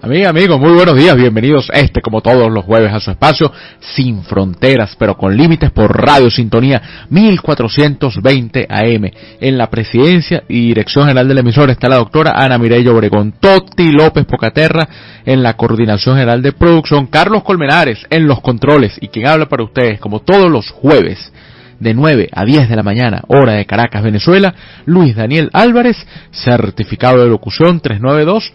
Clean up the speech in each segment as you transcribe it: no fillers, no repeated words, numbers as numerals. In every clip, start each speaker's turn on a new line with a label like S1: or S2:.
S1: Amigos, muy buenos días, bienvenidos como todos los jueves a su espacio Sin Fronteras, pero con límites por Radio Sintonía 1420 AM. En la presidencia y dirección general de la emisora está la doctora Ana Mireya Obregón, Toti López Pocaterra en la coordinación general de producción, Carlos Colmenares en los controles y quien habla para ustedes como todos los jueves de 9 a 10 de la mañana, hora de Caracas, Venezuela, Luis Daniel Álvarez, certificado de locución 392,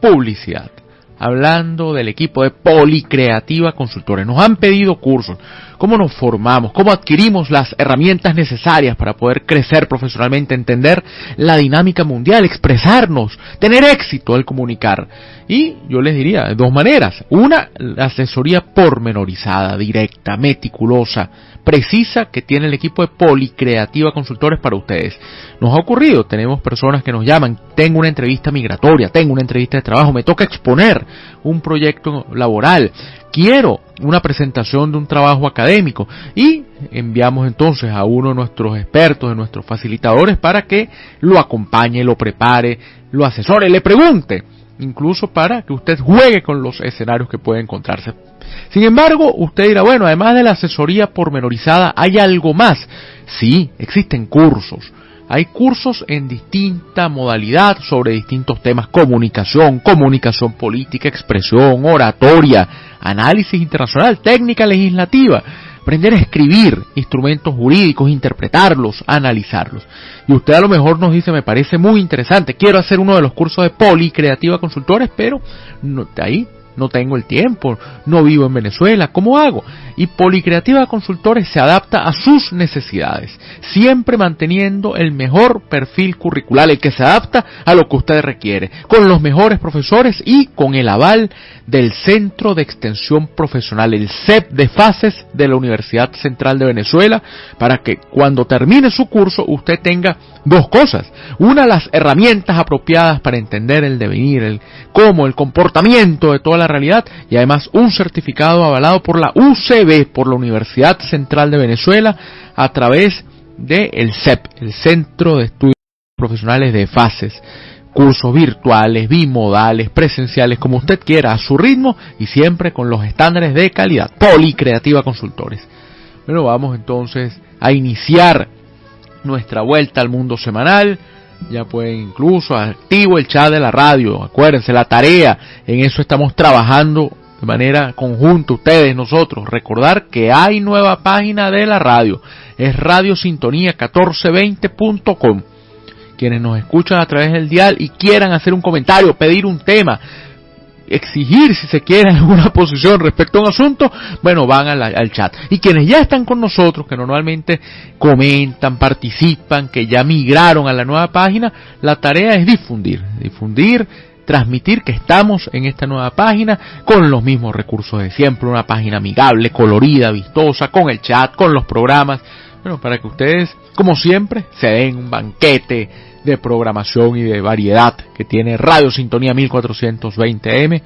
S1: publicidad. Hablando del equipo de Policreativa Consultores. Nos han pedido cursos, cómo nos formamos, cómo adquirimos las herramientas necesarias para poder crecer profesionalmente, entender la dinámica mundial, expresarnos, tener éxito al comunicar. Y yo les diría de dos maneras. Una, la asesoría pormenorizada, directa, meticulosa, precisa que tiene el equipo de Policreativa Consultores para ustedes. Nos ha ocurrido, tenemos personas que nos llaman, tengo una entrevista migratoria, tengo una entrevista de trabajo, me toca exponer un proyecto laboral, quiero una presentación de un trabajo académico y enviamos entonces a uno de nuestros expertos, de nuestros facilitadores para que lo acompañe, lo prepare, lo asesore, le pregunte, incluso para que usted juegue con los escenarios que puede encontrarse. Sin embargo, usted dirá, bueno, además de la asesoría pormenorizada, ¿hay algo más? Sí, existen cursos. Hay cursos en distinta modalidad sobre distintos temas: comunicación, comunicación política, expresión, oratoria, análisis internacional, técnica legislativa, aprender a escribir instrumentos jurídicos, interpretarlos, analizarlos. Y usted a lo mejor nos dice, me parece muy interesante, quiero hacer uno de los cursos de Policreativa Consultores, pero ahí no tengo el tiempo, no vivo en Venezuela, ¿cómo hago? Y Policreativa Consultores se adapta a sus necesidades, siempre manteniendo el mejor perfil curricular, el que se adapta a lo que usted requiere, con los mejores profesores y con el aval del Centro de Extensión Profesional, el CEP de Fases de la Universidad Central de Venezuela, para que cuando termine su curso usted tenga dos cosas: una, las herramientas apropiadas para entender el devenir, el comportamiento de toda la realidad, y además un certificado avalado por la UCB, por la Universidad Central de Venezuela, a través del CEP, el Centro de Estudios Profesionales de Fases. Cursos virtuales, bimodales, presenciales, como usted quiera, a su ritmo y siempre con los estándares de calidad. Policreativa Consultores. Bueno, vamos entonces a iniciar nuestra vuelta al mundo semanal. Ya pueden incluso activo el chat de la radio. Acuérdense, la tarea, en eso estamos trabajando de manera conjunta, ustedes, nosotros. Recordar que hay nueva página de la radio. Es radiosintonía1420.com. Quienes nos escuchan a través del dial y quieran hacer un comentario, pedir un tema, exigir si se quiere alguna posición respecto a un asunto, bueno, van al chat. Y quienes ya están con nosotros, que normalmente comentan, participan, que ya migraron a la nueva página, la tarea es difundir, transmitir que estamos en esta nueva página con los mismos recursos de siempre, una página amigable, colorida, vistosa, con el chat, con los programas, bueno, para que ustedes, como siempre, se den un banquete de programación y de variedad que tiene Radio Sintonía 1420 AM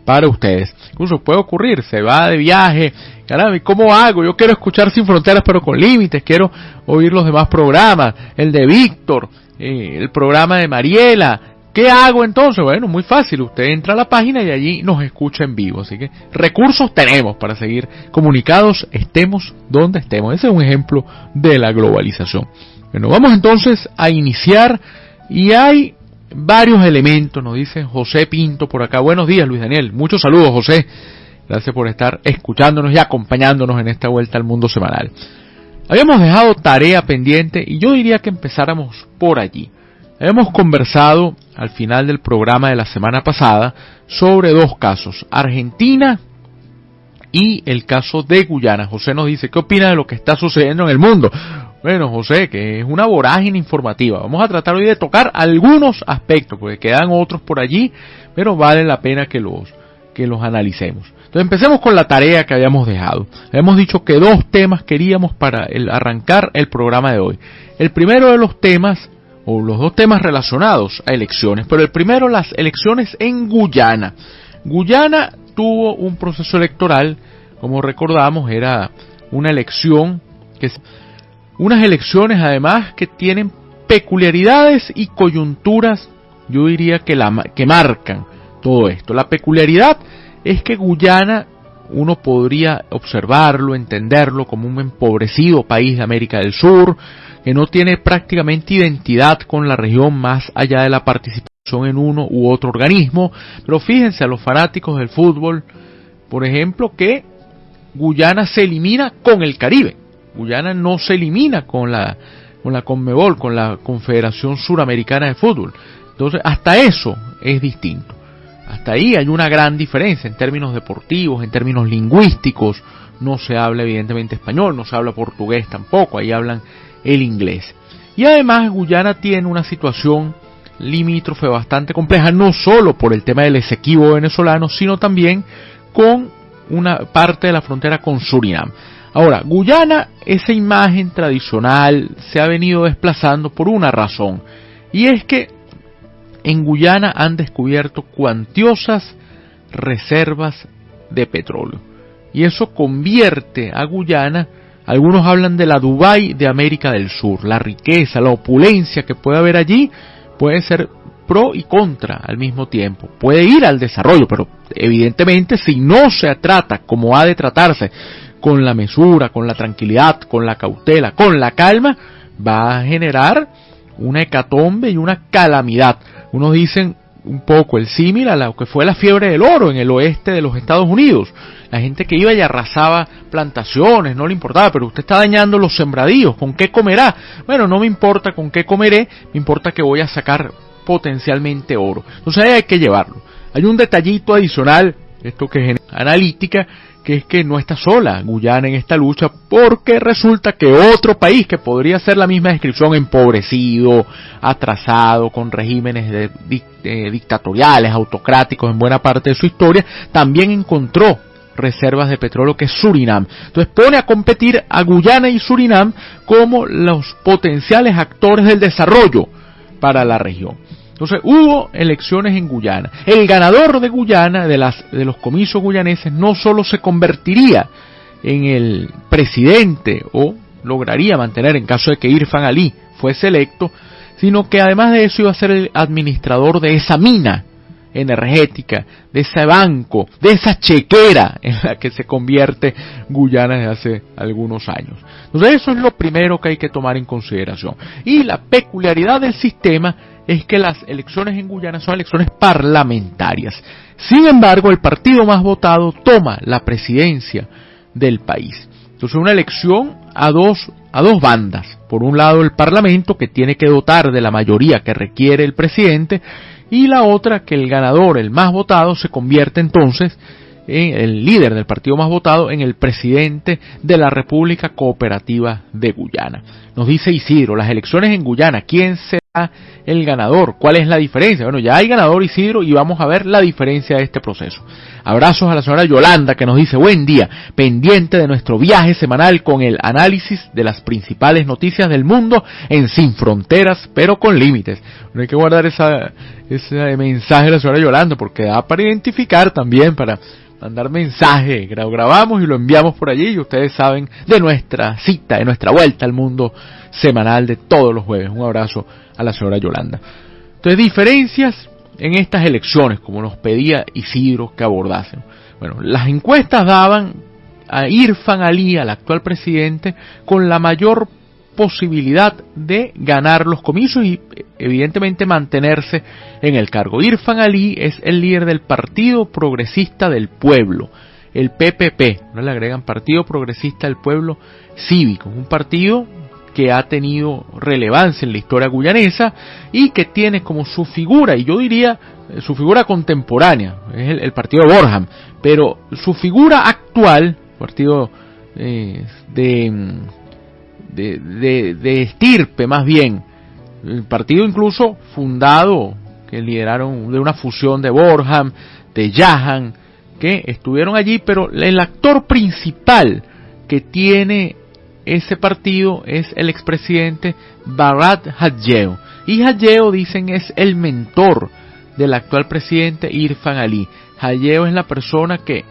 S1: para ustedes. Incluso puede ocurrir, se va de viaje, caramba, ¿cómo hago? Yo quiero escuchar Sin Fronteras pero con límites, quiero oír los demás programas, el de Víctor, el programa de Mariela. ¿Qué hago entonces? Bueno, muy fácil, usted entra a la página y allí nos escucha en vivo, así que recursos tenemos para seguir comunicados, estemos donde estemos. Ese es un ejemplo de la globalización. Bueno, vamos entonces a iniciar y hay varios elementos, nos dice José Pinto por acá. Buenos días, Luis Daniel, muchos saludos, José, gracias por estar escuchándonos y acompañándonos en esta vuelta al mundo semanal. Habíamos dejado tarea pendiente y yo diría que empezáramos por allí. Hemos conversado al final del programa de la semana pasada sobre dos casos, Argentina y el caso de Guyana. José nos dice, ¿qué opina de lo que está sucediendo en el mundo? Bueno, José, que es una vorágine informativa. Vamos a tratar hoy de tocar algunos aspectos, porque quedan otros por allí, pero vale la pena que los analicemos. Entonces empecemos con la tarea que habíamos dejado. Habíamos dicho que dos temas queríamos para arrancar el programa de hoy. El primero de los temas, o los dos temas relacionados a elecciones, pero el primero, las elecciones en Guyana. Guyana tuvo un proceso electoral, como recordamos, era una elección, unas elecciones además que tienen peculiaridades y coyunturas, yo diría que marcan todo esto. La peculiaridad es que Guyana, uno podría observarlo, entenderlo como un empobrecido país de América del Sur, que no tiene prácticamente identidad con la región más allá de la participación en uno u otro organismo. Pero fíjense a los fanáticos del fútbol, por ejemplo, que Guyana se elimina con el Caribe. Guyana no se elimina con la Conmebol, con la Confederación Suramericana de Fútbol. Entonces, hasta eso es distinto. Hasta ahí hay una gran diferencia en términos deportivos, en términos lingüísticos. No se habla evidentemente español, no se habla portugués tampoco, ahí hablan el inglés. Y además Guyana tiene una situación limítrofe bastante compleja, no solo por el tema del Esequibo venezolano, sino también con una parte de la frontera con Surinam. Ahora, Guyana, esa imagen tradicional se ha venido desplazando por una razón, y es que en Guyana han descubierto cuantiosas reservas de petróleo. Y eso convierte a Guyana, algunos hablan de la Dubái de América del Sur. La riqueza, la opulencia que puede haber allí puede ser pro y contra al mismo tiempo. Puede ir al desarrollo, pero evidentemente si no se trata como ha de tratarse, con la mesura, con la tranquilidad, con la cautela, con la calma, va a generar una hecatombe y una calamidad. Unos dicen un poco el símil a lo que fue la fiebre del oro en el oeste de los Estados Unidos. La gente que iba y arrasaba plantaciones, no le importaba, pero usted está dañando los sembradíos, ¿con qué comerá? Bueno, no me importa con qué comeré, me importa que voy a sacar potencialmente oro. Entonces ahí hay que llevarlo. Hay un detallito adicional, esto que genera analítica, que es que no está sola Guyana en esta lucha, porque resulta que otro país que podría ser la misma descripción, empobrecido, atrasado, con regímenes dictatoriales, autocráticos en buena parte de su historia, también encontró reservas de petróleo, que es Surinam. Entonces pone a competir a Guyana y Surinam como los potenciales actores del desarrollo para la región. Entonces hubo elecciones en Guyana. El ganador de Guyana, de los comicios guyaneses, no solo se convertiría en el presidente o lograría mantener en caso de que Irfan Ali fuese electo, sino que además de eso iba a ser el administrador de esa mina energética, de ese banco, de esa chequera en la que se convierte Guyana desde hace algunos años. Entonces eso es lo primero que hay que tomar en consideración. Y la peculiaridad del sistema es que las elecciones en Guyana son elecciones parlamentarias. Sin embargo, el partido más votado toma la presidencia del país. Entonces una elección a dos bandas. Por un lado el parlamento, que tiene que dotar de la mayoría que requiere el presidente, y la otra que el ganador, el más votado, se convierte entonces en el líder del partido más votado, en el presidente de la República Cooperativa de Guyana. Nos dice Isidro, las elecciones en Guyana, ¿quién será el ganador? ¿Cuál es la diferencia? Bueno, ya hay ganador, Isidro, y vamos a ver la diferencia de este proceso. Abrazos a la señora Yolanda, que nos dice, buen día, pendiente de nuestro viaje semanal con el análisis de las principales noticias del mundo en Sin Fronteras, pero con límites. Bueno, hay que guardar ese mensaje de la señora Yolanda, porque da para identificar también, para mandar mensaje. Lo grabamos y lo enviamos por allí, y ustedes saben de nuestra cita, de nuestra vuelta al mundo semanal de todos los jueves. Un abrazo a la señora Yolanda. Entonces, diferencias en estas elecciones, como nos pedía Isidro que abordasen. Bueno, las encuestas daban a Irfan Ali, al actual presidente, con la mayor posibilidad de ganar los comicios y evidentemente mantenerse en el cargo. Irfan Ali es el líder del Partido Progresista del Pueblo, el PPP, no le agregan Partido Progresista del Pueblo Cívico, un partido que ha tenido relevancia en la historia guyanesa y que tiene como su figura, y yo diría su figura contemporánea, es el partido de Borham, pero su figura actual, partido de estirpe más bien, el partido incluso fundado, que lideraron de una fusión de Borham, de Jahan, que estuvieron allí, pero el actor principal que tiene ese partido es el expresidente Bharat Hajeo. Y Hajeo, dicen, es el mentor del actual presidente Irfan Ali. Hajeo es la persona que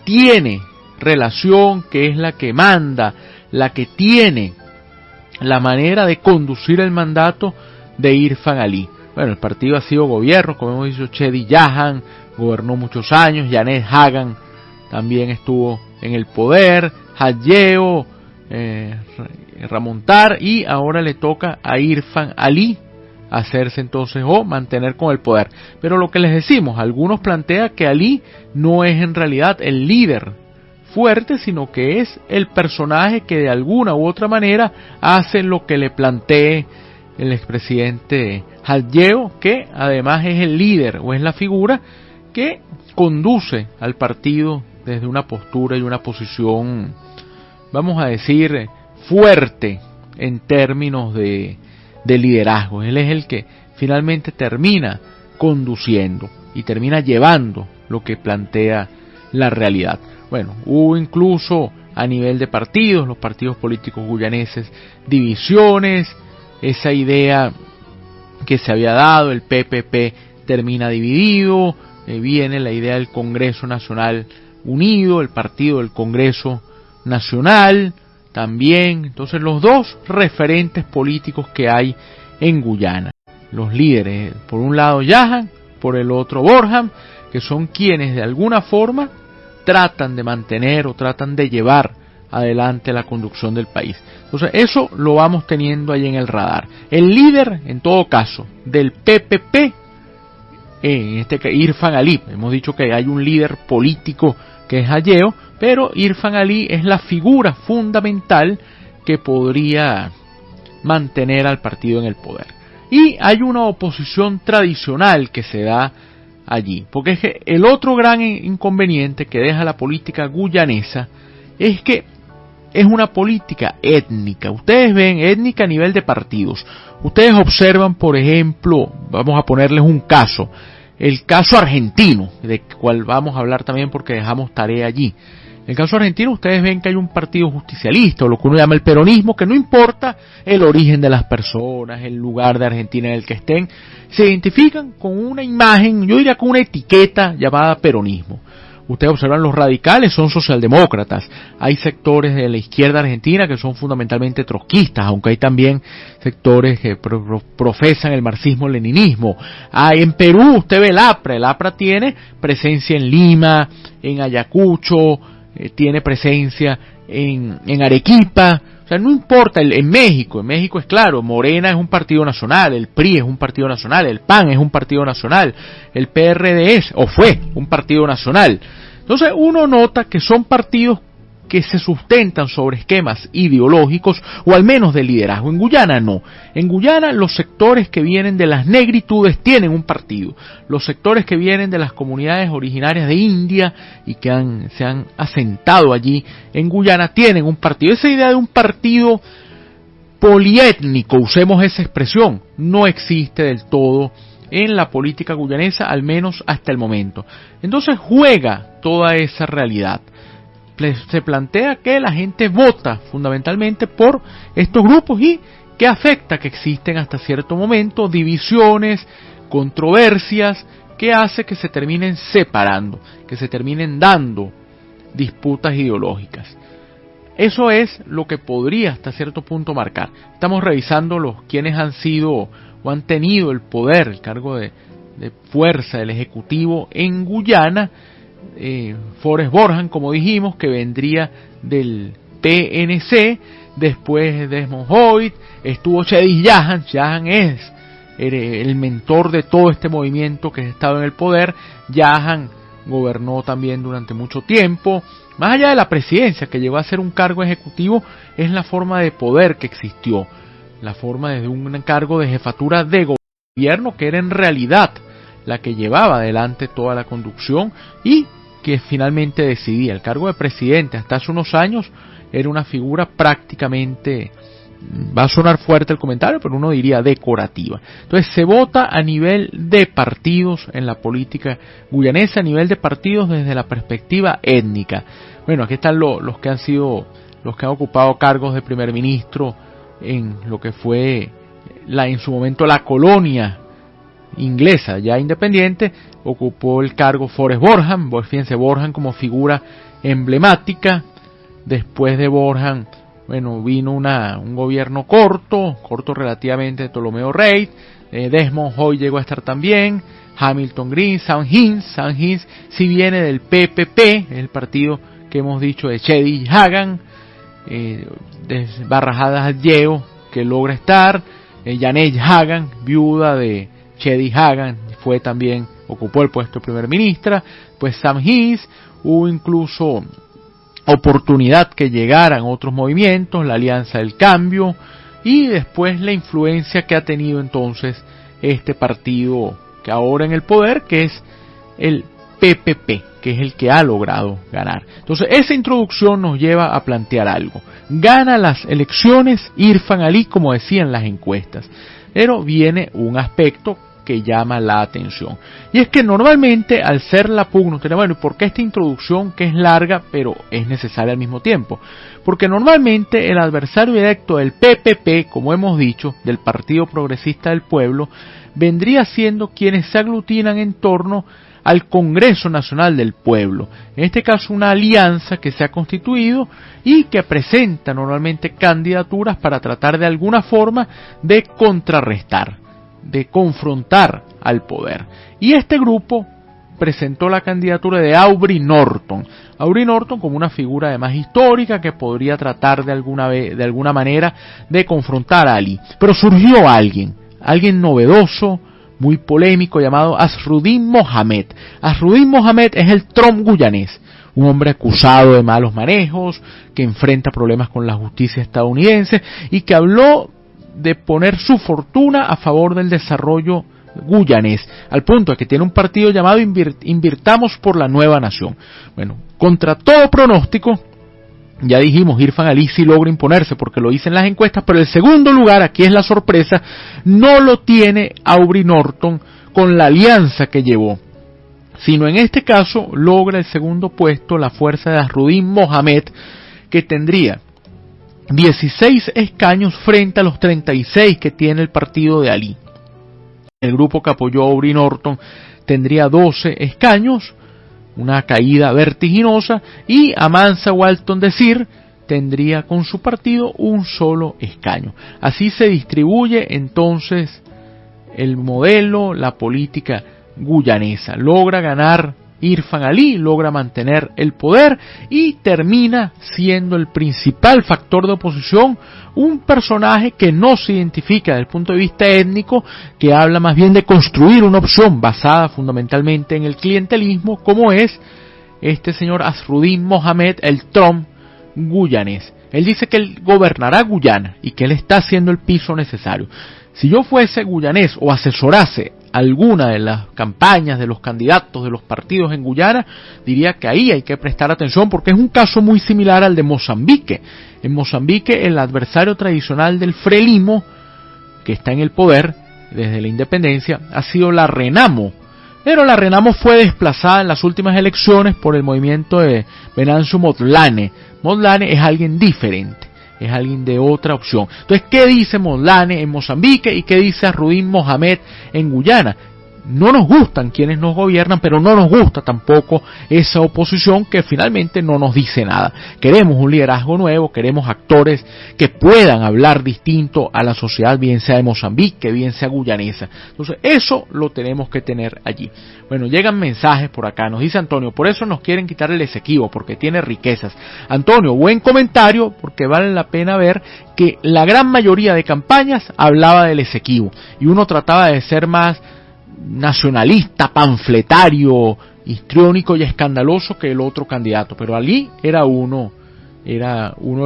S1: tiene relación, que es la que manda, la que tiene la manera de conducir el mandato de Irfan Ali. Bueno, el partido ha sido gobierno, como hemos dicho, Chedi Jahan, gobernó muchos años. Janet Hagan también estuvo en el poder, Halleo, Ramontar, y ahora le toca a Irfan Ali hacerse entonces o mantener con el poder. Pero lo que les decimos, algunos plantean que Ali no es en realidad el líder fuerte, sino que es el personaje que de alguna u otra manera hace lo que le plantee el expresidente Halleo, que además es el líder o es la figura que conduce al partido desde una postura y una posición, vamos a decir, fuerte en términos de liderazgo. Él es el que finalmente termina conduciendo y termina llevando lo que plantea la realidad. Bueno, hubo incluso a nivel de partidos, los partidos políticos guyaneses, divisiones, esa idea que se había dado, el PPP termina dividido, viene la idea del Congreso Nacional Unido, el partido del Congreso Nacional también. Entonces los dos referentes políticos que hay en Guyana, los líderes, por un lado Jahan, por el otro Borham, que son quienes de alguna forma tratan de mantener o tratan de llevar adelante la conducción del país. Entonces eso lo vamos teniendo ahí en el radar. El líder, en todo caso, del PPP, en este caso Irfan Ali, hemos dicho que hay un líder político que es Halleo, pero Irfan Ali es la figura fundamental que podría mantener al partido en el poder. Y hay una oposición tradicional que se da allí, porque es que el otro gran inconveniente que deja la política guyanesa es que es una política étnica. Ustedes ven étnica a nivel de partidos. Ustedes observan, por ejemplo, vamos a ponerles un caso, el caso argentino, de cual vamos a hablar también porque dejamos tarea allí. En el caso argentino ustedes ven que hay un partido justicialista, o lo que uno llama el peronismo, que no importa el origen de las personas, el lugar de Argentina en el que estén, se identifican con una imagen, yo diría con una etiqueta llamada peronismo. Ustedes observan, los radicales son socialdemócratas, hay sectores de la izquierda argentina que son fundamentalmente trotskistas, aunque hay también sectores que profesan el marxismo-leninismo. En Perú usted ve el APRA tiene presencia en Lima, en Ayacucho, tiene presencia en Arequipa. O sea, no importa, en México es claro, Morena es un partido nacional, el PRI es un partido nacional, el PAN es un partido nacional, el PRD es, o fue, un partido nacional. Entonces uno nota que son partidos que se sustentan sobre esquemas ideológicos o al menos de liderazgo. En Guyana no. En Guyana los sectores que vienen de las negritudes tienen un partido. Los sectores que vienen de las comunidades originarias de India y que se han asentado allí en Guyana tienen un partido. Esa idea de un partido poliétnico, usemos esa expresión, no existe del todo en la política guyanesa, al menos hasta el momento. Entonces juega toda esa realidad. Se plantea que la gente vota fundamentalmente por estos grupos y que afecta que existen hasta cierto momento divisiones, controversias, que hace que se terminen separando, que se terminen dando disputas ideológicas. Eso es lo que podría hasta cierto punto marcar. Estamos revisando quienes han sido o han tenido el poder, el cargo de fuerza del Ejecutivo en Guyana. Forrest Borham, como dijimos, que vendría del PNC, después Desmond Hoyt, estuvo Chedis Jahan. Jahan es el mentor de todo este movimiento que ha estado en el poder. Jahan gobernó también durante mucho tiempo. Más allá de la presidencia, que llegó a ser un cargo ejecutivo, es la forma de poder que existió, la forma de un cargo de jefatura de gobierno que era en realidad la que llevaba adelante toda la conducción y que finalmente decidía. El cargo de presidente hasta hace unos años era una figura prácticamente, va a sonar fuerte el comentario, pero uno diría decorativa. Entonces se vota a nivel de partidos en la política guyanesa, a nivel de partidos desde la perspectiva étnica. Bueno, aquí están los que han ocupado cargos de primer ministro en lo que fue en su momento la colonia inglesa ya independiente. Ocupó el cargo Forrest Borham. Fíjense, Borham como figura emblemática. Después de Borham, bueno, vino un gobierno corto relativamente de Ptolomeo Reid. Desmond Hoy llegó a estar también, Hamilton Green, Sam Hinds si viene del PPP, el partido que hemos dicho de Chedi Hagan, Barrajadas Yeo, que logra estar, Janet Hagan, viuda de Chedi Hagan, ocupó el puesto de primer ministra, pues Sam Hinds, hubo incluso oportunidad que llegaran otros movimientos, la Alianza del Cambio, y después la influencia que ha tenido entonces este partido que ahora en el poder, que es el PPP, que es el que ha logrado ganar. Entonces esa introducción nos lleva a plantear algo. Gana las elecciones Irfan Ali, como decían las encuestas, pero viene un aspecto que llama la atención, y es que normalmente al ser la pugna, bueno, ¿y por qué esta introducción que es larga pero es necesaria al mismo tiempo? Porque normalmente el adversario directo del PPP, como hemos dicho, del Partido Progresista del Pueblo, vendría siendo quienes se aglutinan en torno al Congreso Nacional del Pueblo, en este caso una alianza que se ha constituido y que presenta normalmente candidaturas para tratar de alguna forma de contrarrestar, de confrontar al poder. Y este grupo presentó la candidatura de Aubrey Norton como una figura además histórica que podría tratar de alguna manera de confrontar a Ali. Pero surgió alguien novedoso, muy polémico, llamado Azruddin Mohamed. Azruddin Mohamed es el Trump guyanés, un hombre acusado de malos manejos, que enfrenta problemas con la justicia estadounidense y que habló de poner su fortuna a favor del desarrollo guyanés, al punto de que tiene un partido llamado Invirtamos por la Nueva Nación. Bueno, contra todo pronóstico, ya dijimos, Irfan Ali sí logra imponerse porque lo dicen las encuestas, pero el segundo lugar, aquí es la sorpresa, no lo tiene Aubrey Norton con la alianza que llevó, sino en este caso logra el segundo puesto la fuerza de Azruddin Mohamed, que tendría 16 escaños frente a los 36 que tiene el partido de Ali. El grupo que apoyó a Aubrey Norton tendría 12 escaños, una caída vertiginosa, y Amansa Walton Desir tendría con su partido un solo escaño. Así se distribuye entonces el modelo, la política guyanesa. Logra ganar Irfan Ali, logra mantener el poder y termina siendo el principal factor de oposición, un personaje que no se identifica desde el punto de vista étnico, que habla más bien de construir una opción basada fundamentalmente en el clientelismo, como es este señor Azruddin Mohamed, el Trump guyanés. Él dice que él gobernará Guyana y que él está haciendo el piso necesario. Si yo fuese guyanés o asesorase alguna de las campañas de los candidatos de los partidos en Guyana, diría que ahí hay que prestar atención porque es un caso muy similar al de Mozambique. En Mozambique el adversario tradicional del Frelimo, que está en el poder desde la independencia, ha sido la Renamo. Pero la Renamo fue desplazada en las últimas elecciones por el movimiento de Venancio Motlane. Motlane es alguien diferente, es alguien de otra opción. Entonces, ¿qué dice Motlane en Mozambique y qué dice Azruddin Mohamed en Guyana? No nos gustan quienes nos gobiernan, pero no nos gusta tampoco esa oposición que finalmente no nos dice nada. Queremos un liderazgo nuevo, queremos actores que puedan hablar distinto a la sociedad, bien sea de Mozambique, bien sea guyanesa. Entonces, eso lo tenemos que tener allí. Bueno, llegan mensajes por acá, nos dice Antonio, por eso nos quieren quitar el Esequibo, porque tiene riquezas. Antonio, buen comentario, porque vale la pena ver que la gran mayoría de campañas hablaba del Esequibo, y uno trataba de ser más nacionalista, panfletario, histriónico y escandaloso que el otro candidato, pero Ali era uno de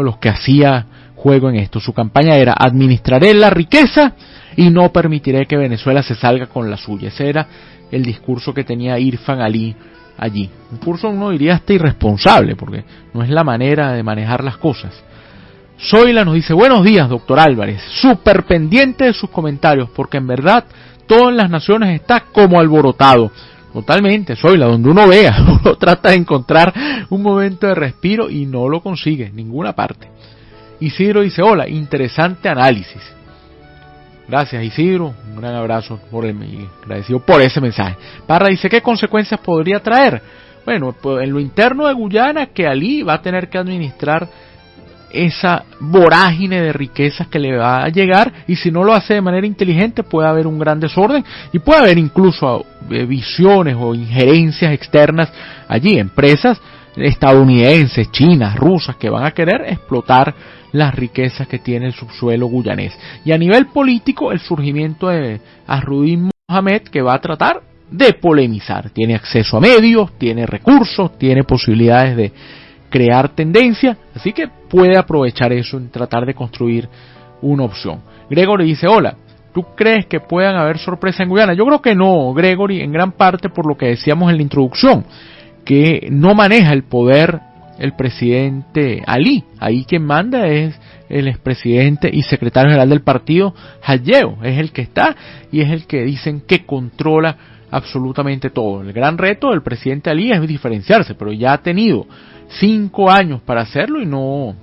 S1: los que hacía juego en esto. Su campaña era: administraré la riqueza y no permitiré que Venezuela se salga con la suya. Ese era el discurso que tenía Irfan Ali allí. Un discurso, uno diría, hasta irresponsable, porque no es la manera de manejar las cosas. Zoila nos dice: buenos días, doctor Álvarez, súper pendiente de sus comentarios, porque en verdad todo en las naciones está como alborotado. Totalmente, Zoila, donde uno vea, uno trata de encontrar un momento de respiro y no lo consigue en ninguna parte. Isidro dice: hola, interesante análisis. Gracias, Isidro, un gran abrazo agradecido por ese mensaje. Parra dice: ¿qué consecuencias podría traer? Bueno, pues en lo interno de Guyana, que Ali va a tener que administrar esa vorágine de riquezas que le va a llegar, y si no lo hace de manera inteligente puede haber un gran desorden y puede haber incluso visiones o injerencias externas allí, empresas estadounidenses, chinas, rusas, que van a querer explotar las riquezas que tiene el subsuelo guyanés. Y a nivel político, el surgimiento de Nasruddin Mohamed, que va a tratar de polemizar, tiene acceso a medios, tiene recursos, tiene posibilidades de crear tendencia, así que puede aprovechar eso en tratar de construir una opción. Gregory dice: hola, ¿tú crees que puedan haber sorpresas en Guyana? Yo creo que no, Gregory, en gran parte por lo que decíamos en la introducción, que no maneja el poder el presidente Ali. Ahí quien manda es el expresidente y secretario general del partido, Hajjeo, es el que está y es el que dicen que controla absolutamente todo. El gran reto del presidente Ali es diferenciarse, pero ya ha tenido 5 años para hacerlo y no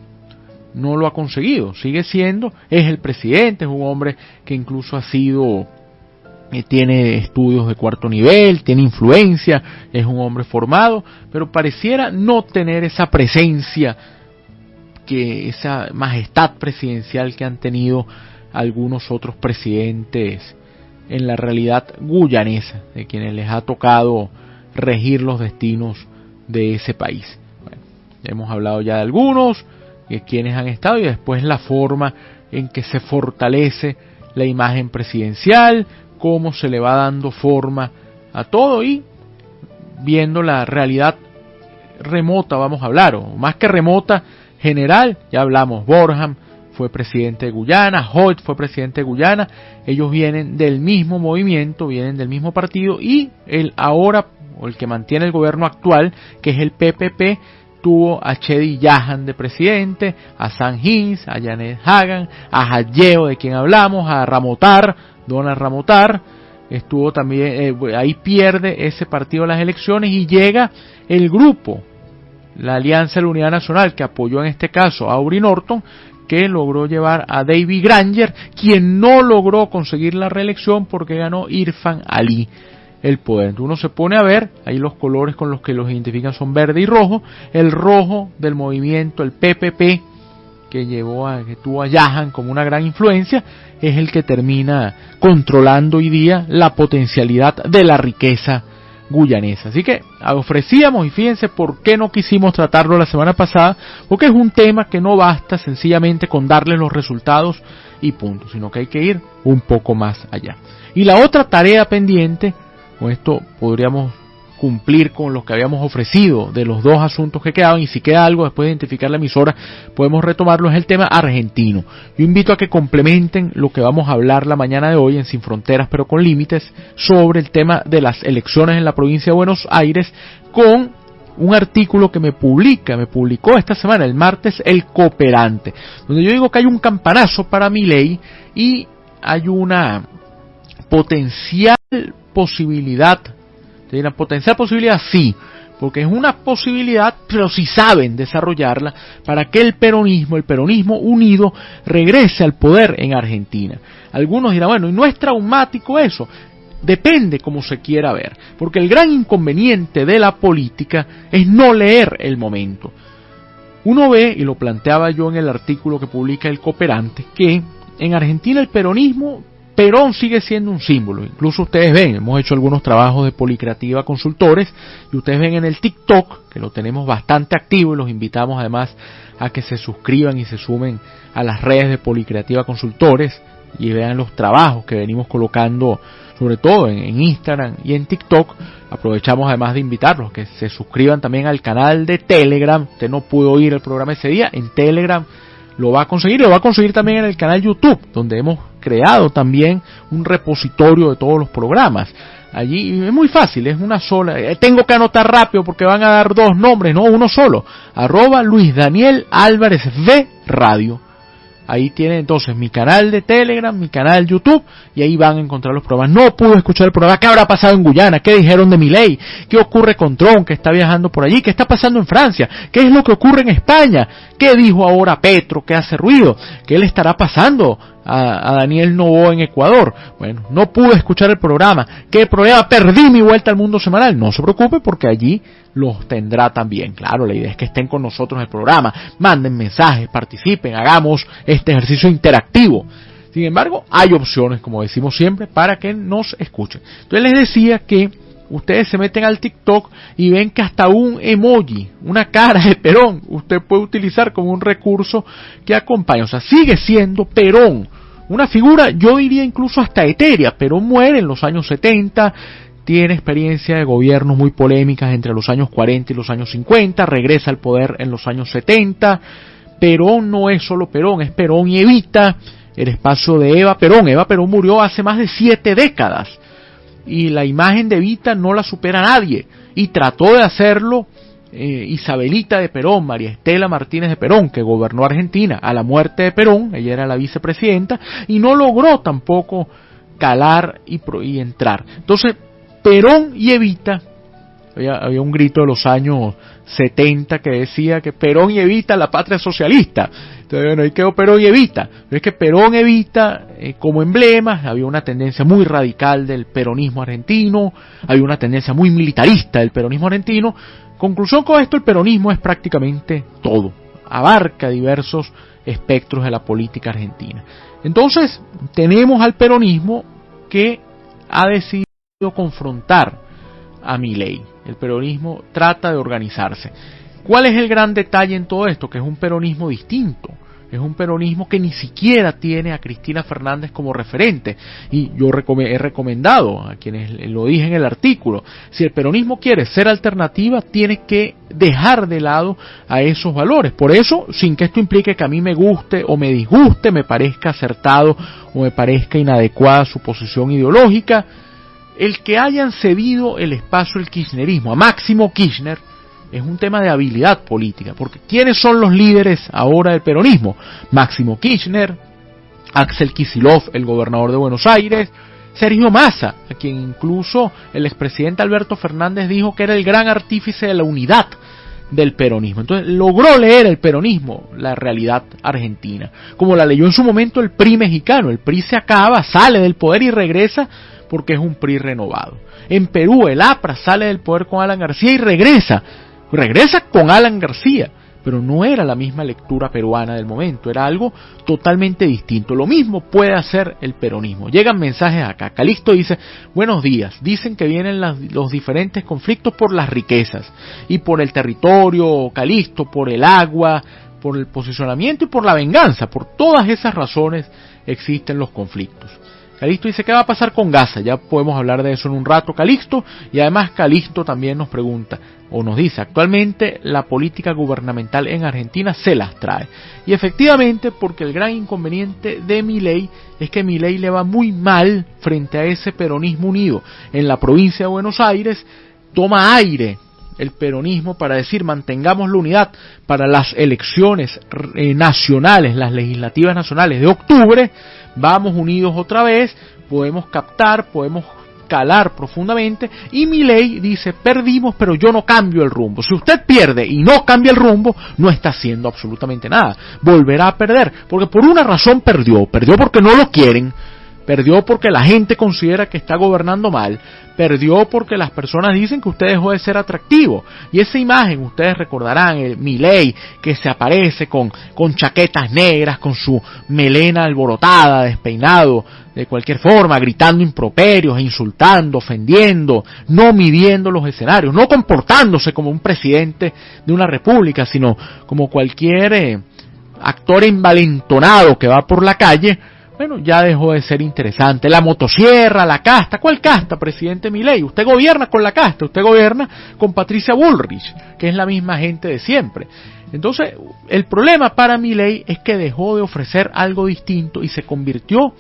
S1: lo ha conseguido. Sigue siendo, es el presidente, es un hombre que incluso ha sido, tiene estudios de 4º nivel, tiene influencia, es un hombre formado, pero pareciera no tener esa presencia, esa majestad presidencial que han tenido algunos otros presidentes en la realidad guyanesa, de quienes les ha tocado regir los destinos de ese país. Bueno, hemos hablado ya de algunos, de quienes han estado, y después la forma en que se fortalece la imagen presidencial, cómo se le va dando forma a todo, y viendo la realidad remota, vamos a hablar, o más que remota, general. Ya hablamos, Borham fue presidente de Guyana, Hoyt fue presidente de Guyana, ellos vienen del mismo movimiento, vienen del mismo partido, y el ahora, o el que mantiene el gobierno actual, que es el PPP, tuvo a Chedi Yahan de presidente, a Sam Hinds, a Janet Hagan, a Hajjeo, de quien hablamos, a Ramotar, Donald Ramotar, estuvo también, ahí pierde ese partido las elecciones y llega el grupo, la Alianza de la Unidad Nacional, que apoyó en este caso a Aubrey Norton, que logró llevar a David Granger, quien no logró conseguir la reelección porque ganó Irfan Ali el poder. Entonces uno se pone a ver, ahí los colores con los que los identifican son verde y rojo, el rojo del movimiento, el PPP, que tuvo a Yahan como una gran influencia, es el que termina controlando hoy día la potencialidad de la riqueza guyanesa. Así que ofrecíamos, y fíjense por qué no quisimos tratarlo la semana pasada, porque es un tema que no basta sencillamente con darles los resultados y punto, sino que hay que ir un poco más allá. Y la otra tarea pendiente, con esto podríamos cumplir con lo que habíamos ofrecido de los 2 asuntos que quedaban, y si queda algo después de identificar la emisora podemos retomarlo, es el tema argentino. Yo invito a que complementen lo que vamos a hablar la mañana de hoy en Sin Fronteras pero con Límites sobre el tema de las elecciones en la provincia de Buenos Aires, con un artículo que me publicó esta semana, el martes, El Cooperante, donde yo digo que hay un campanazo para Milei y hay una potencial posibilidad. ¿Tiene una potencial posibilidad? Sí, porque es una posibilidad, pero si saben desarrollarla para que el peronismo unido, regrese al poder en Argentina. Algunos dirán, bueno, ¿y no es traumático eso? Depende cómo se quiera ver, porque el gran inconveniente de la política es no leer el momento. Uno ve, y lo planteaba yo en el artículo que publica El Cooperante, que en Argentina el peronismo, Perón sigue siendo un símbolo. Incluso ustedes ven, hemos hecho algunos trabajos de Policreativa Consultores, y ustedes ven en el TikTok, que lo tenemos bastante activo, y los invitamos además a que se suscriban y se sumen a las redes de Policreativa Consultores, y vean los trabajos que venimos colocando, sobre todo en Instagram y en TikTok. Aprovechamos además de invitarlos que se suscriban también al canal de Telegram. Usted no pudo oír el programa ese día, en Telegram lo va a conseguir, y lo va a conseguir también en el canal YouTube, donde hemos creado también un repositorio de todos los programas. Allí es muy fácil, es una sola, tengo que anotar rápido porque van a dar 2 nombres, no uno solo, @LuisDanielAlvarezV Radio. Ahí tienen entonces mi canal de Telegram, mi canal YouTube, y ahí van a encontrar los programas. No pude escuchar el programa. ¿Qué habrá pasado en Guyana? ¿Qué dijeron de Milei? ¿Qué ocurre con Trump, que está viajando por allí? ¿Qué está pasando en Francia? ¿Qué es lo que ocurre en España? ¿Qué dijo ahora Petro, que hace ruido? ¿Qué le estará pasando a Daniel Noboa en Ecuador. Bueno, no pude escuchar el programa. ¿Qué problema? Perdí mi vuelta al mundo semanal. No se preocupe porque allí los tendrá también. Claro, la idea es que estén con nosotros en el programa. Manden mensajes, participen, hagamos este ejercicio interactivo. Sin embargo, hay opciones, como decimos siempre, para que nos escuchen. Entonces les decía que ustedes se meten al TikTok y ven que hasta un emoji, una cara de Perón, usted puede utilizar como un recurso que acompaña. O sea, sigue siendo Perón, una figura, yo diría incluso hasta etérea. Perón muere en los años 70, tiene experiencia de gobiernos muy polémicas entre los años 40 y los años 50, regresa al poder en los años 70. Perón no es solo Perón, es Perón y Evita, el espacio de Eva Perón. Eva Perón murió hace más de 7 décadas. Y la imagen de Evita no la supera nadie, y trató de hacerlo Isabelita de Perón, María Estela Martínez de Perón, que gobernó Argentina a la muerte de Perón, ella era la vicepresidenta, y no logró tampoco calar y entrar. Entonces, Perón y Evita, había un grito de los años 70 que decía que Perón y Evita la patria socialista. Entonces, bueno, ahí quedó Perón y Evita. Pero es que Perón, Evita, como emblemas, había una tendencia muy radical del peronismo argentino, había una tendencia muy militarista del peronismo argentino. Conclusión con esto, el peronismo es prácticamente todo, abarca diversos espectros de la política argentina. Entonces, tenemos al peronismo que ha decidido confrontar a Milei. El peronismo trata de organizarse. ¿Cuál es el gran detalle en todo esto? Que es un peronismo distinto. Es un peronismo que ni siquiera tiene a Cristina Fernández como referente. Y yo he recomendado a quienes lo dije en el artículo, si el peronismo quiere ser alternativa, tiene que dejar de lado a esos valores. Por eso, sin que esto implique que a mí me guste o me disguste, me parezca acertado o me parezca inadecuada su posición ideológica, el que hayan cedido el espacio al kirchnerismo, a Máximo Kirchner, es un tema de habilidad política, porque ¿quiénes son los líderes ahora del peronismo? Máximo Kirchner, Axel Kicillof, el gobernador de Buenos Aires, Sergio Massa, a quien incluso el expresidente Alberto Fernández dijo que era el gran artífice de la unidad del peronismo. Entonces logró leer el peronismo la realidad argentina, como la leyó en su momento el PRI mexicano. El PRI se acaba, sale del poder y regresa porque es un PRI renovado. En Perú el APRA sale del poder con Alan García y regresa con Alan García, pero no era la misma lectura peruana del momento, era algo totalmente distinto. Lo mismo puede hacer el peronismo. Llegan mensajes acá. Calixto dice: buenos días, dicen que vienen los diferentes conflictos por las riquezas y por el territorio, Calixto, por el agua, por el posicionamiento y por la venganza. Por todas esas razones existen los conflictos. Calixto dice: ¿qué va a pasar con Gaza? Ya podemos hablar de eso en un rato, Calixto. Y además Calixto también nos pregunta, o nos dice: actualmente la política gubernamental en Argentina se las trae. Y efectivamente, porque el gran inconveniente de Milei es que Milei le va muy mal frente a ese peronismo unido. En la provincia de Buenos Aires toma aire el peronismo para decir: mantengamos la unidad para las elecciones nacionales, las legislativas nacionales de octubre, vamos unidos otra vez, podemos captar, podemos calar profundamente. Y Milei dice: perdimos, pero yo no cambio el rumbo. Si usted pierde y no cambia el rumbo, no está haciendo absolutamente nada, volverá a perder, porque por una razón perdió porque no lo quieren, perdió porque la gente considera que está gobernando mal, perdió porque las personas dicen que usted dejó de ser atractivo. Y esa imagen, ustedes recordarán, el Milei que se aparece con chaquetas negras, con su melena alborotada, despeinado de cualquier forma, gritando improperios, insultando, ofendiendo, no midiendo los escenarios, no comportándose como un presidente de una república, sino como cualquier actor envalentonado que va por la calle. Bueno, ya dejó de ser interesante. La motosierra, la casta. ¿Cuál casta, presidente Milei? Usted gobierna con la casta, usted gobierna con Patricia Bullrich, que es la misma gente de siempre. Entonces, el problema para Milei es que dejó de ofrecer algo distinto y se convirtió,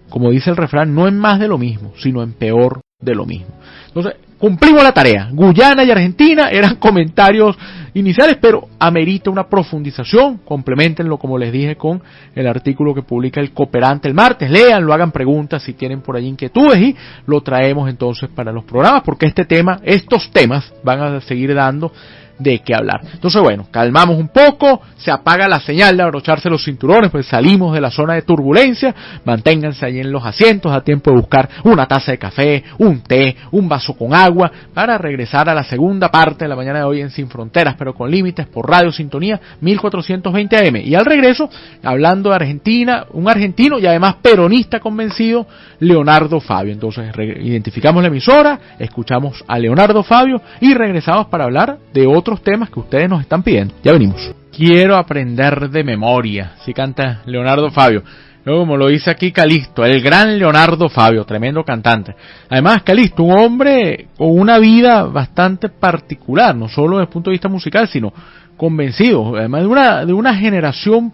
S1: como dice el refrán, no en más de lo mismo, sino en peor de lo mismo. Entonces, cumplimos la tarea. Guyana y Argentina eran comentarios iniciales, pero amerita una profundización. Complementenlo, como les dije, con el artículo que publica el Cooperante el martes. Léanlo, hagan preguntas si tienen por ahí inquietudes y lo traemos entonces para los programas, porque estos temas van a seguir dando de qué hablar. Entonces, bueno, calmamos un poco, se apaga la señal de abrocharse los cinturones, pues salimos de la zona de turbulencia, manténganse ahí en los asientos, a tiempo de buscar una taza de café, un té, un vaso con agua, para regresar a la segunda parte de la mañana de hoy en Sin Fronteras, pero con límites, por Radio Sintonía 1420 AM. Y al regreso, hablando de Argentina, un argentino y además peronista convencido, Leonardo Fabio. Entonces, identificamos la emisora, escuchamos a Leonardo Fabio y regresamos para hablar de otros temas que ustedes nos están pidiendo. Ya venimos. Quiero aprender de memoria, así canta Leonardo Fabio. Luego, como lo dice aquí Calixto, el gran Leonardo Fabio, tremendo cantante. Además, Calixto, un hombre con una vida bastante particular, no solo desde el punto de vista musical, sino convencido, además de una generación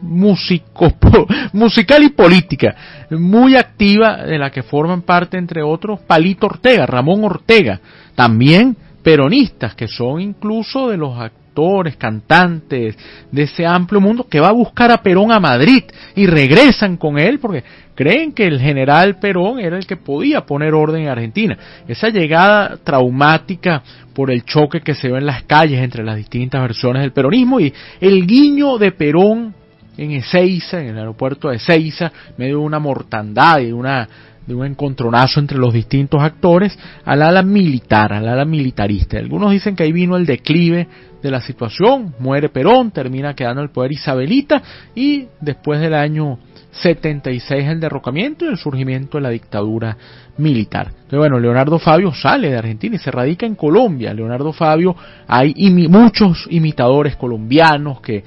S1: musical y política muy activa, de la que forman parte, entre otros, Palito Ortega, Ramón Ortega, también peronistas, que son incluso de los actores, cantantes de ese amplio mundo que va a buscar a Perón a Madrid y regresan con él porque creen que el general Perón era el que podía poner orden en Argentina. Esa llegada traumática por el choque que se ve en las calles entre las distintas versiones del peronismo y el guiño de Perón en Ezeiza, en el aeropuerto de Ezeiza, medio de una mortandad y de un encontronazo entre los distintos actores, al ala militar, al ala militarista. Algunos dicen que ahí vino el declive de la situación, muere Perón, termina quedando el poder Isabelita y después del año 76 el derrocamiento y el surgimiento de la dictadura militar. Entonces, bueno, Leonardo Fabio sale de Argentina y se radica en Colombia. Leonardo Fabio, hay muchos imitadores colombianos que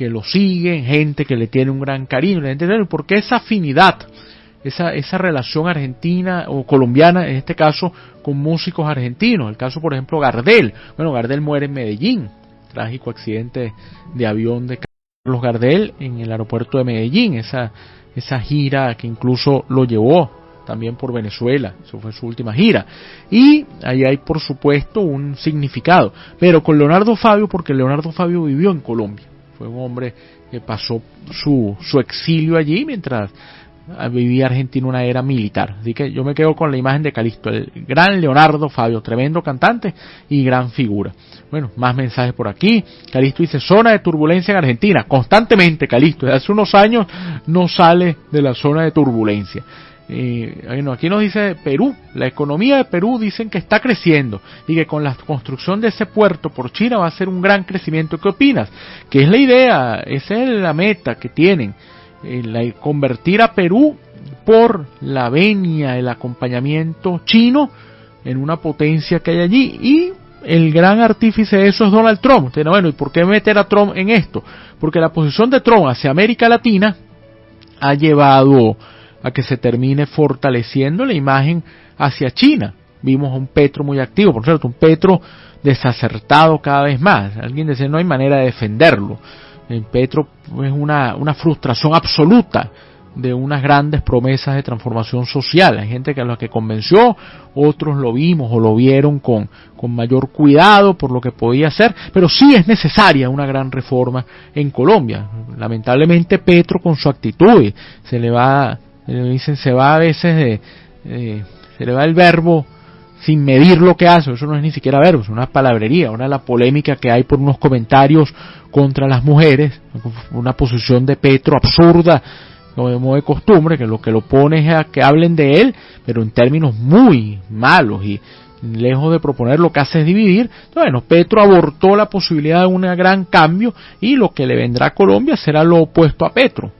S1: lo siguen, gente que le tiene un gran cariño, porque esa afinidad, esa relación argentina o colombiana, en este caso, con músicos argentinos. El caso, por ejemplo, Gardel. Bueno, Gardel muere en Medellín, trágico accidente de avión de Carlos Gardel en el aeropuerto de Medellín, esa gira que incluso lo llevó también por Venezuela, eso fue su última gira. Y ahí hay, por supuesto, un significado. Pero con Leonardo Fabio, porque Leonardo Fabio vivió en Colombia. Fue un hombre que pasó su exilio allí mientras vivía Argentina una era militar. Así que yo me quedo con la imagen de Calixto, el gran Leonardo Fabio, tremendo cantante y gran figura. Bueno, más mensajes por aquí. Calixto dice, zona de turbulencia en Argentina. Constantemente, Calixto, desde hace unos años no sale de la zona de turbulencia. Bueno, aquí nos dice Perú, la economía de Perú dicen que está creciendo y que con la construcción de ese puerto por China va a ser un gran crecimiento. ¿Qué opinas? ¿Qué es la idea? Esa es la meta que tienen, convertir a Perú por la venia, el acompañamiento chino en una potencia que hay allí, y el gran artífice de eso es Donald Trump. Bueno, ¿y por qué meter a Trump en esto? Porque la posición de Trump hacia América Latina ha llevado a que se termine fortaleciendo la imagen hacia China. Vimos a un Petro muy activo, por cierto, un Petro desacertado cada vez más. Alguien decía, no hay manera de defenderlo. El Petro es una frustración absoluta de unas grandes promesas de transformación social. Hay gente que a los que convenció, otros lo vimos o lo vieron con mayor cuidado por lo que podía hacer, pero sí es necesaria una gran reforma en Colombia. Lamentablemente Petro, con su actitud, se le va a veces se le va el verbo sin medir lo que hace. Eso no es ni siquiera verbo, es una palabrería. Ahora la polémica que hay por unos comentarios contra las mujeres, una posición de Petro absurda, como de costumbre, que lo pone es a que hablen de él, pero en términos muy malos, y lejos de proponer, lo que hace es dividir. Bueno, Petro abortó la posibilidad de un gran cambio, y lo que le vendrá a Colombia será lo opuesto a Petro,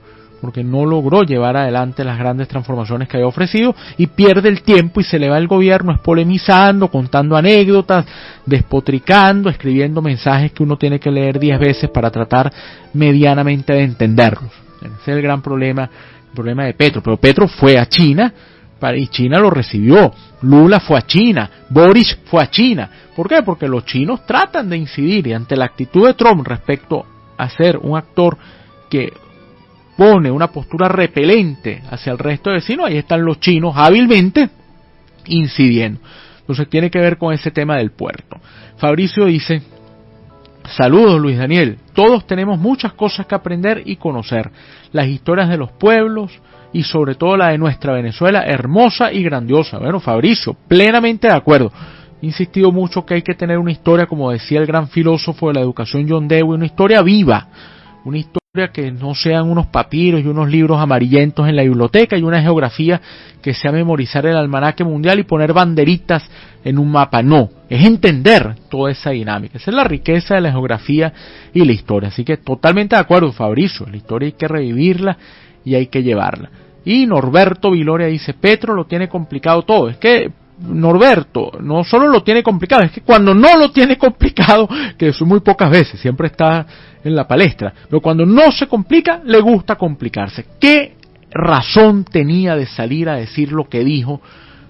S1: porque no logró llevar adelante las grandes transformaciones que había ofrecido, y pierde el tiempo y se le va el gobierno es polemizando, contando anécdotas, despotricando, escribiendo mensajes que uno tiene que leer 10 veces para tratar medianamente de entenderlos. Ese es el gran problema, el problema de Petro. Pero Petro fue a China y China lo recibió. Lula fue a China, Boric fue a China. ¿Por qué? Porque los chinos tratan de incidir, y ante la actitud de Trump respecto a ser un actor que pone una postura repelente hacia el resto de vecinos, ahí están los chinos hábilmente incidiendo. Entonces tiene que ver con ese tema del puerto. Fabricio dice, saludos Luis Daniel, todos tenemos muchas cosas que aprender y conocer, las historias de los pueblos y sobre todo la de nuestra Venezuela, hermosa y grandiosa. Bueno, Fabricio, plenamente de acuerdo. insistido mucho que hay que tener una historia, como decía el gran filósofo de la educación John Dewey, una historia viva, una historia que no sean unos papiros y unos libros amarillentos en la biblioteca y una geografía que sea memorizar el almanaque mundial y poner banderitas en un mapa. No, es entender toda esa dinámica. Esa es la riqueza de la geografía y la historia. Así que totalmente de acuerdo, Fabricio, la historia hay que revivirla y hay que llevarla. Y Norberto Viloria dice, Petro lo tiene complicado todo. Es que Norberto no solo lo tiene complicado, es que cuando no lo tiene complicado, que eso muy pocas veces, siempre está en la palestra, pero cuando no se complica, le gusta complicarse. ¿Qué razón tenía de salir a decir lo que dijo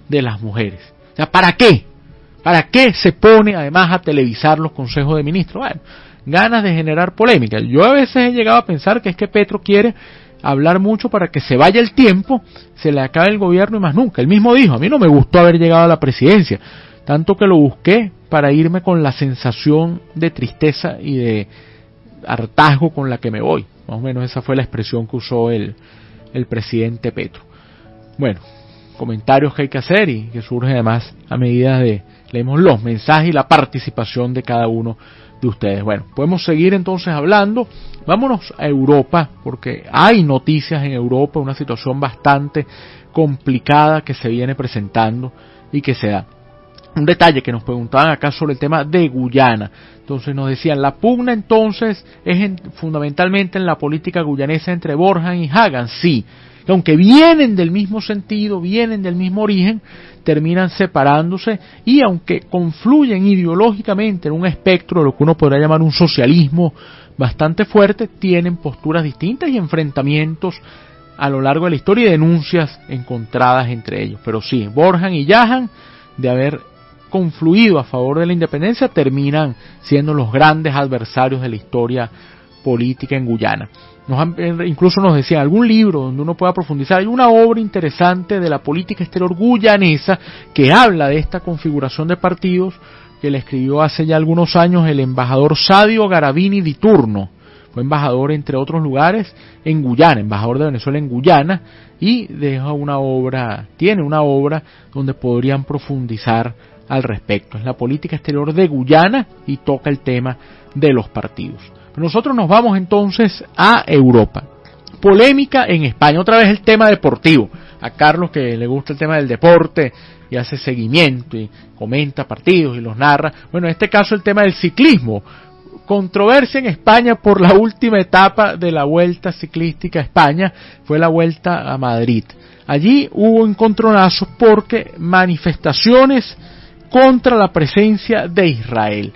S1: de las mujeres? O sea, ¿para qué? ¿Para qué se pone además a televisar los consejos de ministros? Bueno, ganas de generar polémica. Yo a veces he llegado a pensar que es que Petro quiere hablar mucho para que se vaya el tiempo, se le acabe el gobierno y más nunca. Él mismo dijo, a mí no me gustó haber llegado a la presidencia, tanto que lo busqué para irme con la sensación de tristeza y de hartazgo con la que me voy. Más o menos esa fue la expresión que usó el presidente Petro. Bueno, comentarios que hay que hacer y que surgen además a medida de leemos los mensajes y la participación de cada uno de ustedes. Bueno, podemos seguir entonces hablando. Vámonos a Europa, porque hay noticias en Europa, una situación bastante complicada que se viene presentando y que se da. Un detalle que nos preguntaban acá sobre el tema de Guyana. Entonces nos decían, la pugna entonces es fundamentalmente en la política guyanesa entre Borjan y Hagan. Sí, que aunque vienen del mismo sentido, vienen del mismo origen, terminan separándose y aunque confluyen ideológicamente en un espectro de lo que uno podría llamar un socialismo bastante fuerte, tienen posturas distintas y enfrentamientos a lo largo de la historia y denuncias encontradas entre ellos. Pero sí, Borjan y Jahan, de haber confluido a favor de la independencia, terminan siendo los grandes adversarios de la historia política en Guyana. Incluso nos decían, algún libro donde uno pueda profundizar. Hay una obra interesante de la política exterior guyanesa que habla de esta configuración de partidos, que le escribió hace ya algunos años el embajador Sadio Garavini di Turno. Fue embajador, entre otros lugares, en Guyana, embajador de Venezuela en Guyana, y tiene una obra donde podrían profundizar al respecto. Es la política exterior de Guyana y toca el tema de los partidos. Nosotros nos vamos entonces a Europa. Polémica en España, otra vez el tema deportivo. A Carlos, que le gusta el tema del deporte y hace seguimiento y comenta partidos y los narra. Bueno, en este caso el tema del ciclismo. Controversia en España por la última etapa de la Vuelta Ciclística a España, fue la Vuelta a Madrid. Allí hubo encontronazos porque manifestaciones contra la presencia de Israel.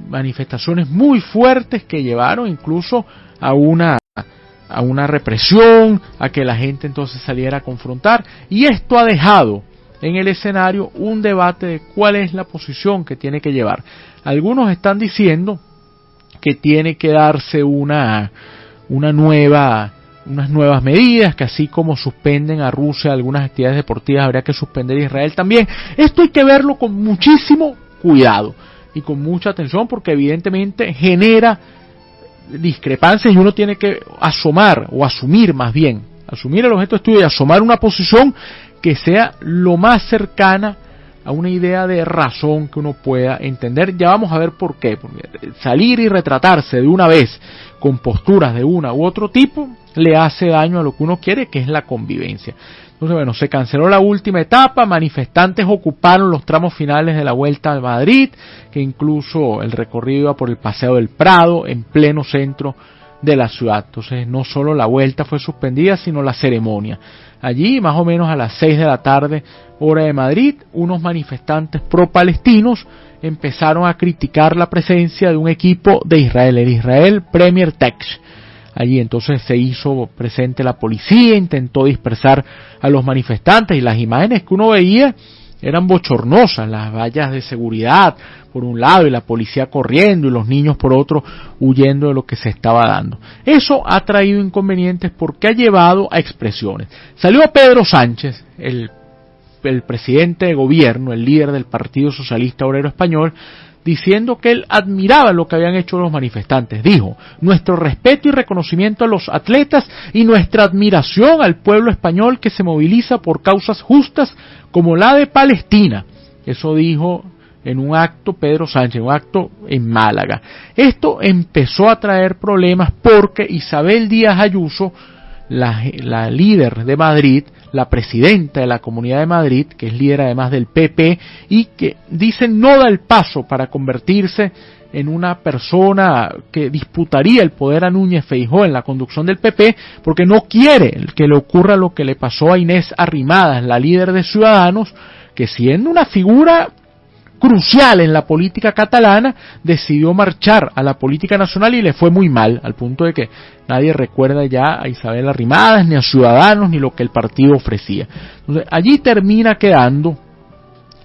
S1: Manifestaciones muy fuertes que llevaron incluso a una represión, a que la gente entonces saliera a confrontar, y esto ha dejado en el escenario un debate de cuál es la posición que tiene que llevar. Algunos están diciendo que tiene que darse unas nuevas medidas, que así como suspenden a Rusia algunas actividades deportivas, habría que suspender a Israel también. Esto hay que verlo con muchísimo cuidado y con mucha atención, porque evidentemente genera discrepancias y uno tiene que asumir el objeto de estudio y asomar una posición que sea lo más cercana a una idea de razón que uno pueda entender. Ya vamos a ver por qué. Porque salir y retratarse de una vez con posturas de una u otro tipo le hace daño a lo que uno quiere, que es la convivencia. Entonces, bueno, se canceló la última etapa, manifestantes ocuparon los tramos finales de la Vuelta a Madrid, que incluso el recorrido iba por el Paseo del Prado, en pleno centro de la ciudad. Entonces, no solo la vuelta fue suspendida, sino la ceremonia. Allí, más o menos a las 6 de la tarde, hora de Madrid, unos manifestantes pro-palestinos empezaron a criticar la presencia de un equipo de Israel, el Israel Premier Tech. Allí entonces se hizo presente la policía, intentó dispersar a los manifestantes y las imágenes que uno veía eran bochornosas, las vallas de seguridad por un lado y la policía corriendo y los niños por otro huyendo de lo que se estaba dando. Eso ha traído inconvenientes porque ha llevado a expresiones. Salió Pedro Sánchez, el presidente de gobierno, el líder del Partido Socialista Obrero Español, diciendo que él admiraba lo que habían hecho los manifestantes. Dijo, nuestro respeto y reconocimiento a los atletas y nuestra admiración al pueblo español que se moviliza por causas justas como la de Palestina. Eso dijo en un acto, Pedro Sánchez, en un acto en Málaga. Esto empezó a traer problemas porque Isabel Díaz Ayuso, la líder de Madrid, la presidenta de la Comunidad de Madrid, que es líder además del PP, y que dicen no da el paso para convertirse en una persona que disputaría el poder a Núñez Feijóo en la conducción del PP, porque no quiere que le ocurra lo que le pasó a Inés Arrimadas, la líder de Ciudadanos, que siendo una figura crucial en la política catalana, decidió marchar a la política nacional y le fue muy mal, al punto de que nadie recuerda ya a Isabel Arrimadas, ni a Ciudadanos, ni lo que el partido ofrecía. Entonces, allí termina quedando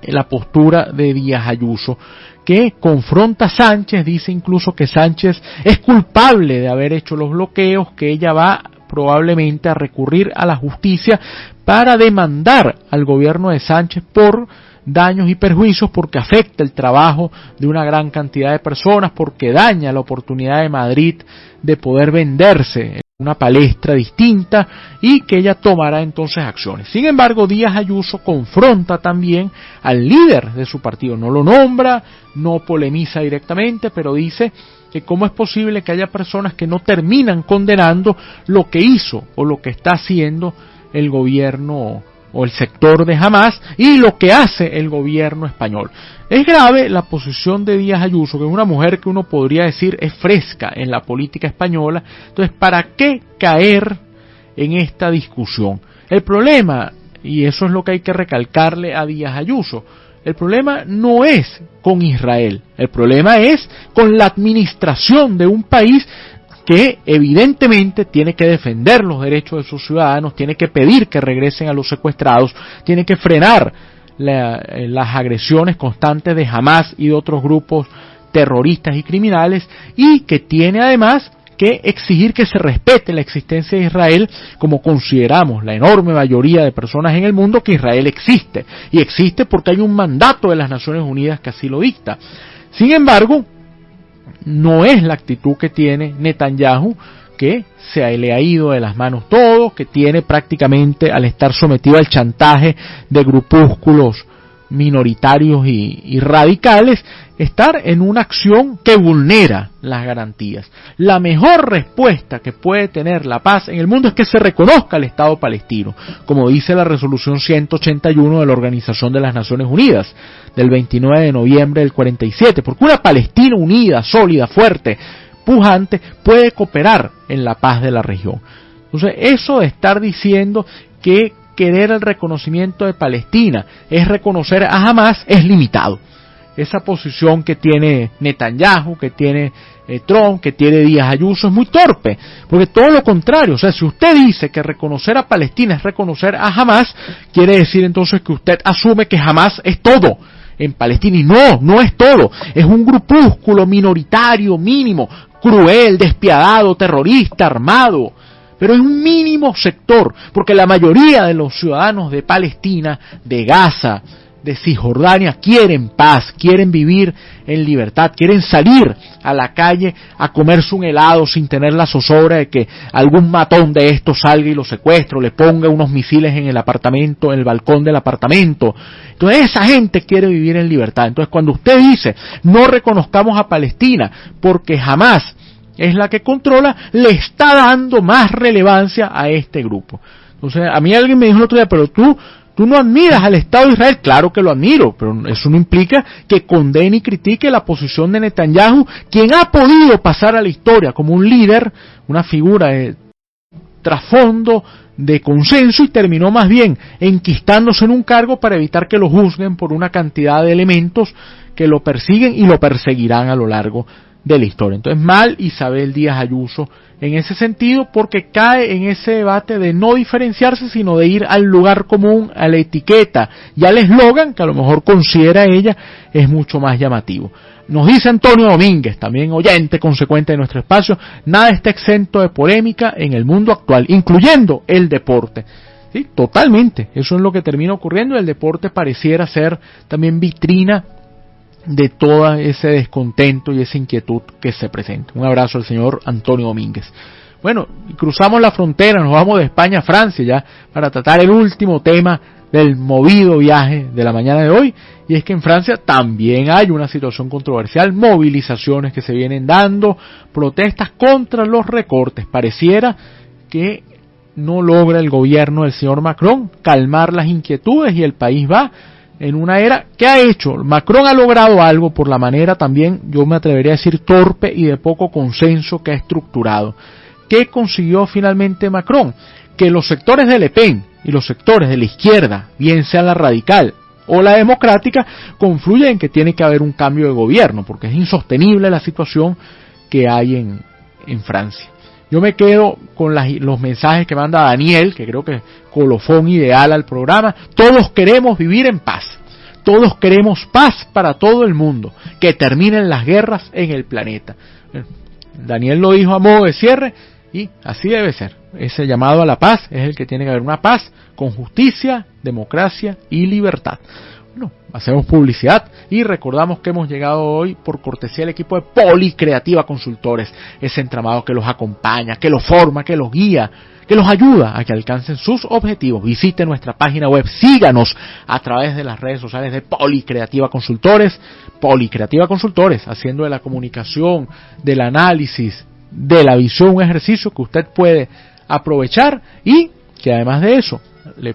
S1: la postura de Díaz Ayuso, que confronta a Sánchez, dice incluso que Sánchez es culpable de haber hecho los bloqueos, que ella va probablemente a recurrir a la justicia para demandar al gobierno de Sánchez por daños y perjuicios, porque afecta el trabajo de una gran cantidad de personas, porque daña la oportunidad de Madrid de poder venderse en una palestra distinta, y que ella tomará entonces acciones. Sin embargo, Díaz Ayuso confronta también al líder de su partido, no lo nombra, no polemiza directamente, pero dice que cómo es posible que haya personas que no terminan condenando lo que hizo o lo que está haciendo el gobierno o el sector de Hamás y lo que hace el gobierno español. Es grave la posición de Díaz Ayuso, que es una mujer que uno podría decir es fresca en la política española. Entonces, ¿para qué caer en esta discusión? El problema, y eso es lo que hay que recalcarle a Díaz Ayuso, el problema no es con Israel, el problema es con la administración de un país que evidentemente tiene que defender los derechos de sus ciudadanos, tiene que pedir que regresen a los secuestrados, tiene que frenar las agresiones constantes de Hamás y de otros grupos terroristas y criminales, y que tiene además que exigir que se respete la existencia de Israel, como consideramos la enorme mayoría de personas en el mundo que Israel existe, y existe porque hay un mandato de las Naciones Unidas que así lo dicta. Sin embargo, no es la actitud que tiene Netanyahu, que se le ha ido de las manos todo, que tiene prácticamente, al estar sometido al chantaje de grupúsculos minoritarios y radicales, estar en una acción que vulnera las garantías. La mejor respuesta que puede tener la paz en el mundo es que se reconozca el Estado palestino, como dice la resolución 181 de la Organización de las Naciones Unidas, del 29 de noviembre del 47, porque una Palestina unida, sólida, fuerte, pujante, puede cooperar en la paz de la región. Entonces, eso de estar diciendo que querer el reconocimiento de Palestina es reconocer a Hamás es limitado. Esa posición que tiene Netanyahu, que tiene Trump, que tiene Díaz Ayuso es muy torpe, porque todo lo contrario, o sea, si usted dice que reconocer a Palestina es reconocer a Hamás, quiere decir entonces que usted asume que Hamás es todo en Palestina, y no es todo, es un grupúsculo minoritario, mínimo, cruel, despiadado, terrorista, armado, pero es un mínimo sector, porque la mayoría de los ciudadanos de Palestina, de Gaza, de Cisjordania, quieren paz, quieren vivir en libertad, quieren salir a la calle a comerse un helado sin tener la zozobra de que algún matón de estos salga y lo secuestre, o le ponga unos misiles en el apartamento, en el balcón del apartamento. Entonces esa gente quiere vivir en libertad. Entonces cuando usted dice no reconozcamos a Palestina porque Hamás es la que controla, le está dando más relevancia a este grupo. Entonces a mí alguien me dijo el otro día, pero tú no admiras al Estado de Israel. Claro que lo admiro, pero eso no implica que condene y critique la posición de Netanyahu, quien ha podido pasar a la historia como un líder, una figura de trasfondo, de consenso, y terminó más bien enquistándose en un cargo para evitar que lo juzguen por una cantidad de elementos que lo persiguen y lo perseguirán a lo largo de la historia. Entonces, mal Isabel Díaz Ayuso en ese sentido, porque cae en ese debate de no diferenciarse, sino de ir al lugar común, a la etiqueta y al eslogan que a lo mejor considera ella es mucho más llamativo. Nos dice Antonio Domínguez, también oyente consecuente de nuestro espacio, nada está exento de polémica en el mundo actual, incluyendo el deporte. Sí, totalmente, eso es lo que termina ocurriendo. El deporte pareciera ser también vitrina de todo ese descontento y esa inquietud que se presenta. Un abrazo al señor Antonio Domínguez. Bueno, cruzamos la frontera, nos vamos de España a Francia ya para tratar el último tema del movido viaje de la mañana de hoy, y es que en Francia también hay una situación controversial, movilizaciones que se vienen dando, protestas contra los recortes. Pareciera que no logra el gobierno del señor Macron calmar las inquietudes y el país va en una era. ¿Qué ha hecho? Macron ha logrado algo por la manera también, yo me atrevería a decir, torpe y de poco consenso que ha estructurado. ¿Qué consiguió finalmente Macron? Que los sectores de Le Pen y los sectores de la izquierda, bien sea la radical o la democrática, confluyen en que tiene que haber un cambio de gobierno, porque es insostenible la situación que hay en Francia. Yo me quedo con los mensajes que manda Daniel, que creo que es colofón ideal al programa. Todos queremos vivir en paz. Todos queremos paz para todo el mundo. Que terminen las guerras en el planeta. Daniel lo dijo a modo de cierre y así debe ser. Ese llamado a la paz es el que tiene que haber, una paz con justicia, democracia y libertad. Bueno, hacemos publicidad y recordamos que hemos llegado hoy por cortesía del equipo de Policreativa Consultores, ese entramado que los acompaña, que los forma, que los guía, que los ayuda a que alcancen sus objetivos. Visite nuestra página web, síganos a través de las redes sociales de Policreativa Consultores, haciendo de la comunicación, del análisis, de la visión un ejercicio que usted puede aprovechar y que además de eso,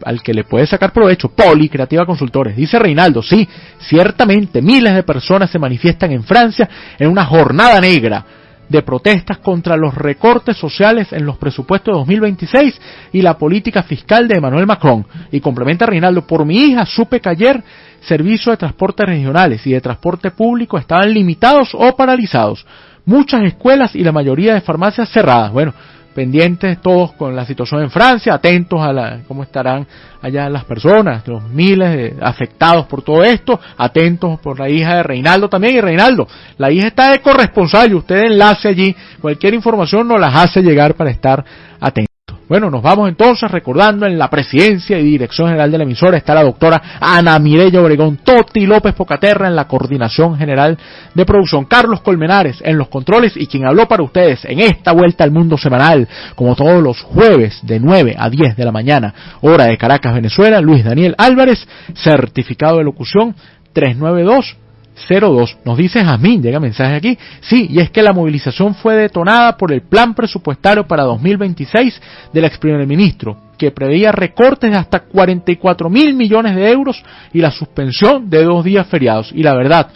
S1: al que le puede sacar provecho. Policreativa Consultores. Dice Reinaldo, sí, ciertamente miles de personas se manifiestan en Francia en una jornada negra de protestas contra los recortes sociales en los presupuestos de 2026 y la política fiscal de Emmanuel Macron. Y complementa Reinaldo, por mi hija supe que ayer servicios de transporte regionales y de transporte público estaban limitados o paralizados. Muchas escuelas y la mayoría de farmacias cerradas. Bueno, pendientes todos con la situación en Francia, atentos a cómo estarán allá las personas, los miles de afectados por todo esto, atentos por la hija de Reinaldo también. Y Reinaldo, la hija está de corresponsal y usted enlace allí, cualquier información nos las hace llegar para estar atentos. Bueno, nos vamos entonces recordando, en la presidencia y dirección general de la emisora está la doctora Ana Mireya Obregón, Toti López Pocaterra en la coordinación general de producción, Carlos Colmenares en los controles y quien habló para ustedes en esta vuelta al mundo semanal, como todos los jueves de 9 a 10 de la mañana, hora de Caracas, Venezuela, Luis Daniel Álvarez, certificado de locución 39202. Nos dice Jazmín, llega mensaje aquí, sí, y es que la movilización fue detonada por el plan presupuestario para 2026 del ex primer ministro, que preveía recortes de hasta 44.000 millones de euros y la suspensión de 2 días feriados. Y la verdad,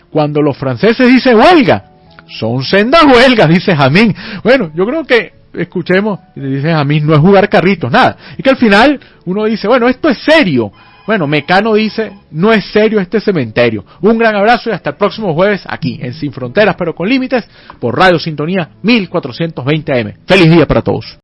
S1: cuando los franceses dicen huelga, son sendas huelgas, dice Jazmín. Bueno, yo creo que escuchemos, dice Jazmín, no es jugar carritos, nada. Y que al final uno dice, bueno, esto es serio. Bueno, Mecano dice, no es serio este cementerio. Un gran abrazo y hasta el próximo jueves aquí en Sin Fronteras pero con Límites por Radio Sintonía 1420 AM. Feliz día para todos.